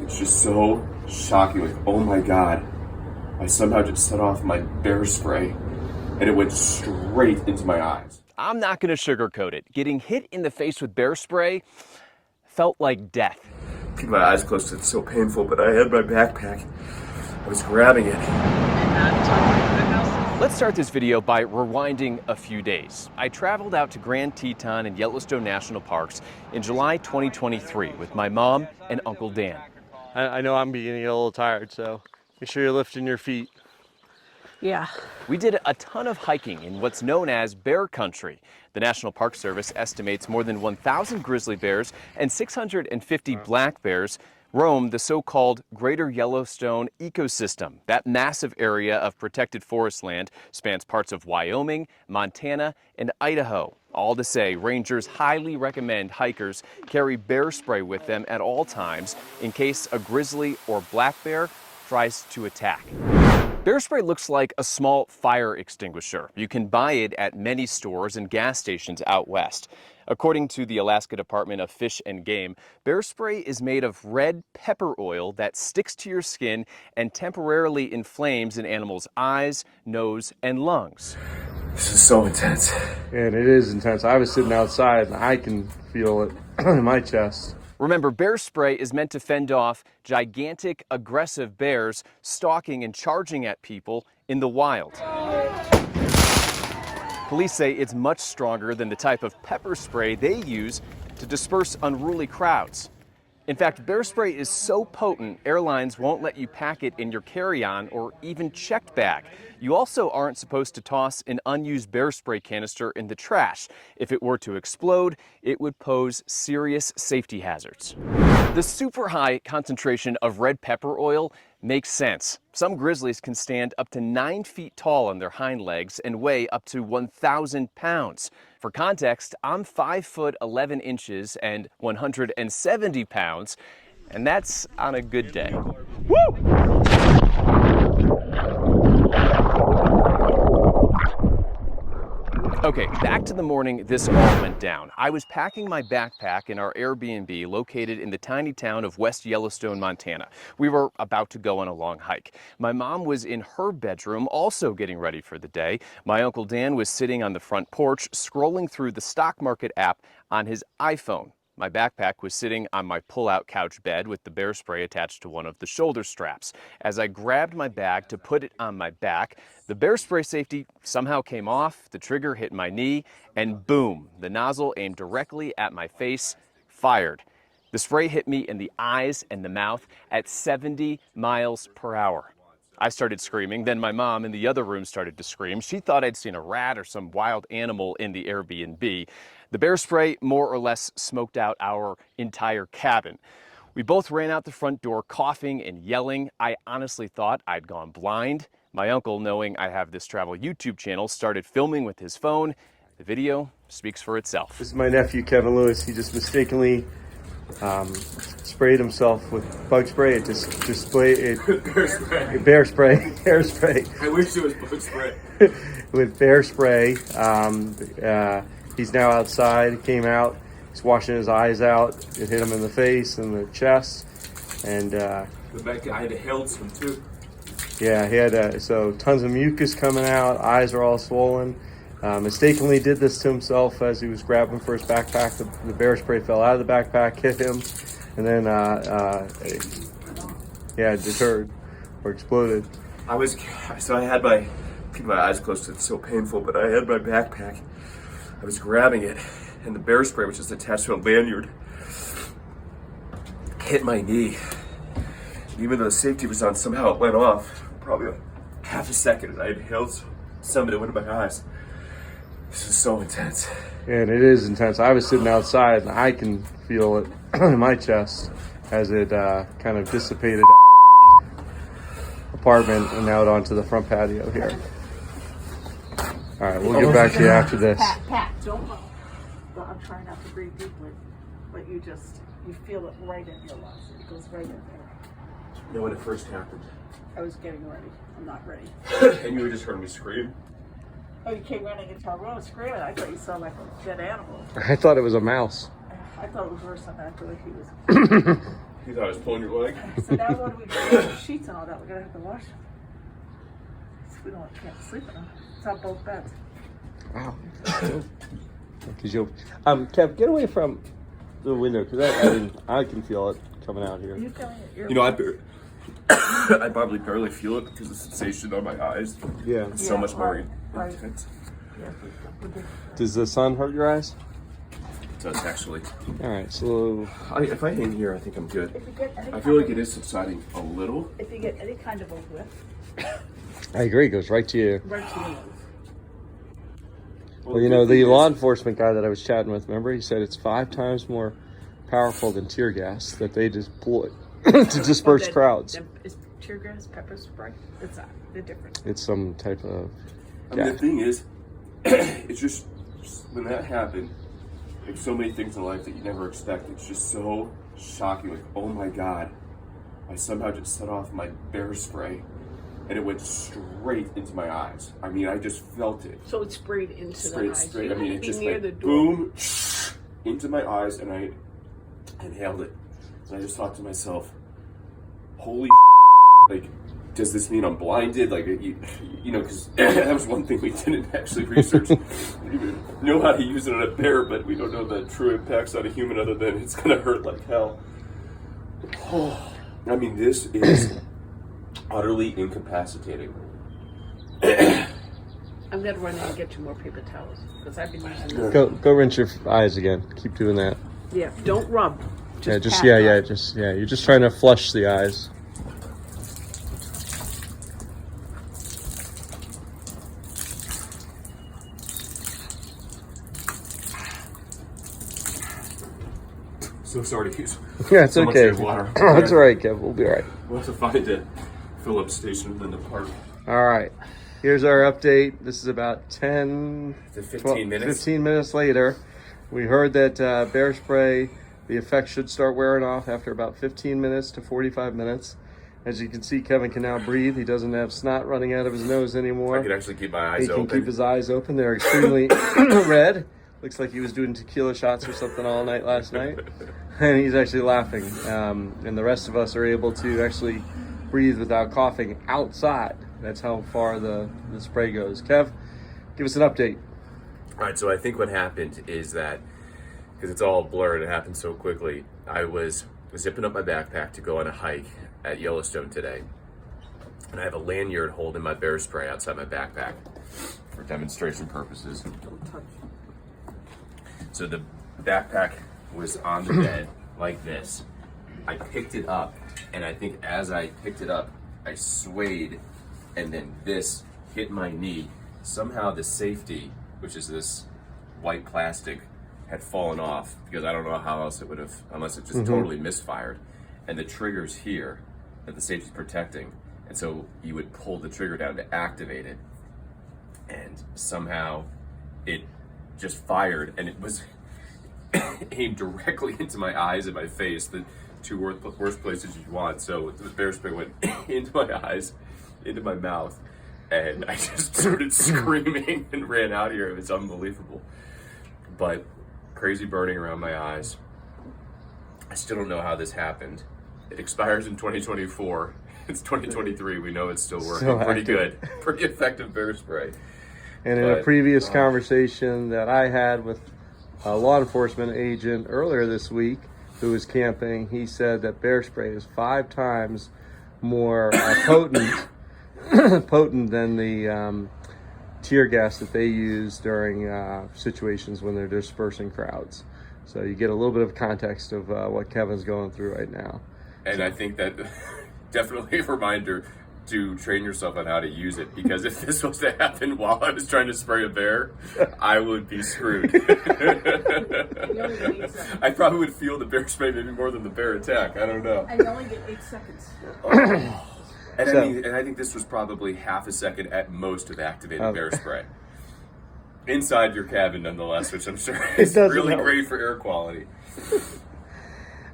It's just so shocking. Like, oh my God. I somehow just set off my bear spray and it went straight into my eyes. I'm not gonna sugarcoat it. Getting hit in the face with bear spray felt like death. Keep my eyes closed, it's so painful, but I had my backpack. I was grabbing it. Let's start this video by rewinding a few days. I traveled out to Grand Teton and Yellowstone National Parks in July 2023 with my mom and Uncle Dan. I know I'm beginning to get a little tired, so make sure you're lifting your feet. Yeah. We did a ton of hiking in what's known as bear country. The National Park Service estimates more than 1,000 grizzly bears and 650 black bears roam the so-called Greater Yellowstone Ecosystem. That massive area of protected forest land spans parts of Wyoming, Montana, and Idaho. All to say, rangers highly recommend hikers carry bear spray with them at all times in case a grizzly or black bear tries to attack. Bear spray looks like a small fire extinguisher. You can buy it at many stores and gas stations out west. According to the Alaska Department of Fish and Game, bear spray is made of red pepper oil that sticks to your skin and temporarily inflames an animal's eyes, nose, and lungs. This is so intense. And it is intense. I was sitting outside and I can feel it in my chest. Remember, bear spray is meant to fend off gigantic, aggressive bears stalking and charging at people in the wild. Police say it's much stronger than the type of pepper spray they use to disperse unruly crowds. In fact, bear spray is so potent, airlines won't let you pack it in your carry-on or even checked bag. You also aren't supposed to toss an unused bear spray canister in the trash. If it were to explode, it would pose serious safety hazards. The super high concentration of red pepper oil makes sense. Some grizzlies can stand up to 9 feet tall on their hind legs and weigh up to 1,000 pounds. For context, I'm 5 foot 11 inches and 170 pounds, and that's on a good day. Woo! Okay, back to the morning this all went down. I was packing my backpack in our Airbnb located in the tiny town of West Yellowstone, Montana. We were about to go on a long hike. My mom was in her bedroom also getting ready for the day. My Uncle Dan was sitting on the front porch scrolling through the stock market app on his iPhone. My backpack was sitting on my pull-out couch bed with the bear spray attached to one of the shoulder straps. As I grabbed my bag to put it on my back, the bear spray safety somehow came off, the trigger hit my knee, and boom, the nozzle aimed directly at my face, fired. The spray hit me in the eyes and the mouth at 70 miles per hour. I started screaming, then my mom in the other room started to scream. She thought I'd seen a rat or some wild animal in the Airbnb. The bear spray more or less smoked out our entire cabin. We both ran out the front door coughing and yelling. I honestly thought I'd gone blind. My uncle, knowing I have this travel YouTube channel, started filming with his phone. The video speaks for itself. This is my nephew, Kevin Lewis. He just mistakenly sprayed himself with bug spray. It just Bear spray. Bear spray. Bear spray. I wish it was bug spray. With bear spray. He's now outside, came out, he's washing his eyes out. It hit him in the face and the chest. And I had inhaled some too. yeah, he had so tons of mucus coming out, eyes are all swollen. Mistakenly did this to himself as he was grabbing for his backpack. The bear spray fell out of the backpack, hit him, and then deterred or exploded. I had my, keep my eyes closed, it's so painful, but I had my backpack. I was grabbing it, and the bear spray, which is attached to a lanyard, hit my knee. Even though the safety was on, somehow it went off. Probably like half a second, and I inhaled some of it went into my eyes. This is so intense. And it is intense. I was sitting outside, and I can feel it in my chest as it kind of dissipated out of the apartment and out onto the front patio here. All right, we'll get back to you after this. Pat, don't move. Well, I'm trying not to breathe deeply, but you feel it right in your lungs. It goes right in there. You know when it first happened? I was getting ready. I'm not ready. And you just heard me scream? Oh, you came running into our room screaming. I thought you saw like a dead animal. I thought it was a mouse. I thought it was worse than that. I thought he was. You thought I was pulling your leg? So now what do we do with the sheets and all that? We're gonna have to wash them. So we can't sleep in them. It's on both beds. Wow. Because you'll, Kev, get away from the window because I can feel it coming out here. Are you feeling it? You know, I probably barely feel it because the sensation on my eyes Yeah. is so much more right. intense. Yeah. Does the sun hurt your eyes? It does actually. All right, so If I hang here, I think I'm good. If you get any I feel like it is subsiding a little. If you get any kind of a whiff, I agree. It goes right to you. right to your nose. Well, you know, the law enforcement guy that I was chatting with, remember, he said it's 5 times more powerful than tear gas that they deploy to disperse crowds. Is tear gas pepper spray? It's not. The difference. It's some type of I mean, the gas. thing is, it's just when that happened, like so many things in life that you never expect, it's just so shocking. Like, oh my God, I somehow just set off my bear spray and it went straight into my eyes. I mean, I just felt it. So it sprayed into the eyes. Straight. You I mean, had it to just be near went the door. boom into my eyes, and I inhaled it. And I just thought to myself, "Holy, like, does this mean I'm blinded? Like, you know, because that was one thing we didn't actually research. We know how to use it on a bear, but we don't know the true impacts on a human other than it's gonna hurt like hell. Oh, I mean, this is utterly incapacitating. I'm gonna run in and get you more paper towels because I've been using this. Go rinse your eyes again. Keep doing that. Yeah, don't rub. Yeah, pat on. You're just trying to flush the eyes. So sorry to use Yeah, it's so much okay. of your water. It's all right, Kev. We'll be all right. We'll have to find a fill-up station in the park. All right. Here's our update. This is about 10 To 15 12 minutes. 15 minutes later. We heard that bear spray, the effect should start wearing off after about 15 minutes to 45 minutes. As you can see, Kevin can now breathe. He doesn't have snot running out of his nose anymore. I can actually keep my eyes He can open. keep his eyes open. They're extremely red. Looks like he was doing tequila shots or something all night last night. And he's actually laughing. And the rest of us are able to actually breathe without coughing outside. That's how far the spray goes. Kev, give us an update. All right, so I think what happened is that, because it's all blurred, it happened so quickly, I was zipping up my backpack to go on a hike at Yellowstone today. And I have a lanyard holding my bear spray outside my backpack for demonstration purposes. Don't touch. So the backpack was on the bed like this. I picked it up, and I think as I picked it up, I swayed, and then this hit my knee. Somehow the safety, which is this white plastic, had fallen off, because I don't know how else it would have, unless it just totally misfired. And the trigger's here that the safety's protecting, and so you would pull the trigger down to activate it, and somehow it just fired, and it was aimed directly into my eyes and my face, the two worst places you want. So the bear spray went into my eyes, into my mouth, and I just started screaming and ran out of here. It was unbelievable. But crazy burning around my eyes. I still don't know how this happened. It expires in 2024. It's 2023. We know it's still working. Still Pretty active. good. Pretty effective bear spray. And in a But, previous conversation that I had with a law enforcement agent earlier this week who was camping, he said that bear spray is 5 times more potent than the tear gas that they use during situations when they're dispersing crowds. So you get a little bit of context of what Kevin's going through right now. And I think that definitely a reminder to train yourself on how to use it, because if this was to happen while I was trying to spray a bear, I would be screwed. I probably would feel the bear spray maybe more than the bear attack. I don't know. And you only get 8 seconds. And So- I think this was probably half a second at most of activated bear spray. Inside your cabin, nonetheless, which I'm sure is doesn't really help. great for air quality.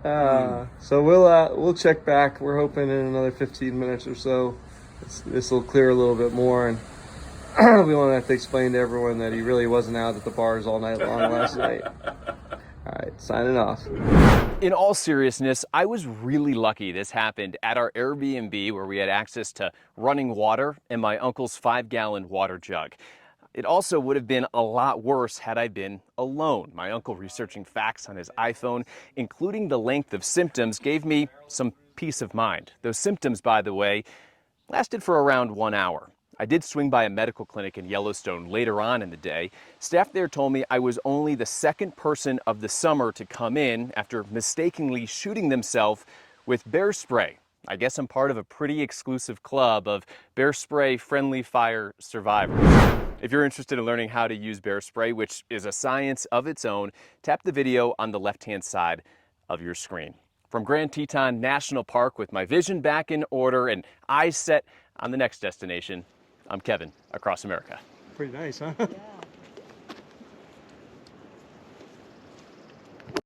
So we'll check back. We're hoping in another 15 minutes or so, this will clear a little bit more, and we won't have to explain to everyone that he really wasn't out at the bars all night long last night. All right, signing off. In all seriousness, I was really lucky this happened at our Airbnb where we had access to running water and my uncle's 5-gallon water jug. It also would have been a lot worse had I been alone. My uncle researching facts on his iPhone, including the length of symptoms, gave me some peace of mind. Those symptoms, by the way, lasted for around 1 hour. I did swing by a medical clinic in Yellowstone later on in the day. Staff there told me I was only the second person of the summer to come in after mistakenly shooting themselves with bear spray. I guess I'm part of a pretty exclusive club of bear spray friendly fire survivors. If you're interested in learning how to use bear spray, which is a science of its own, tap the video on the left-hand side of your screen. From Grand Teton National Park with my vision back in order and eyes set on the next destination, I'm Kevin, across America. Pretty nice, huh? Yeah.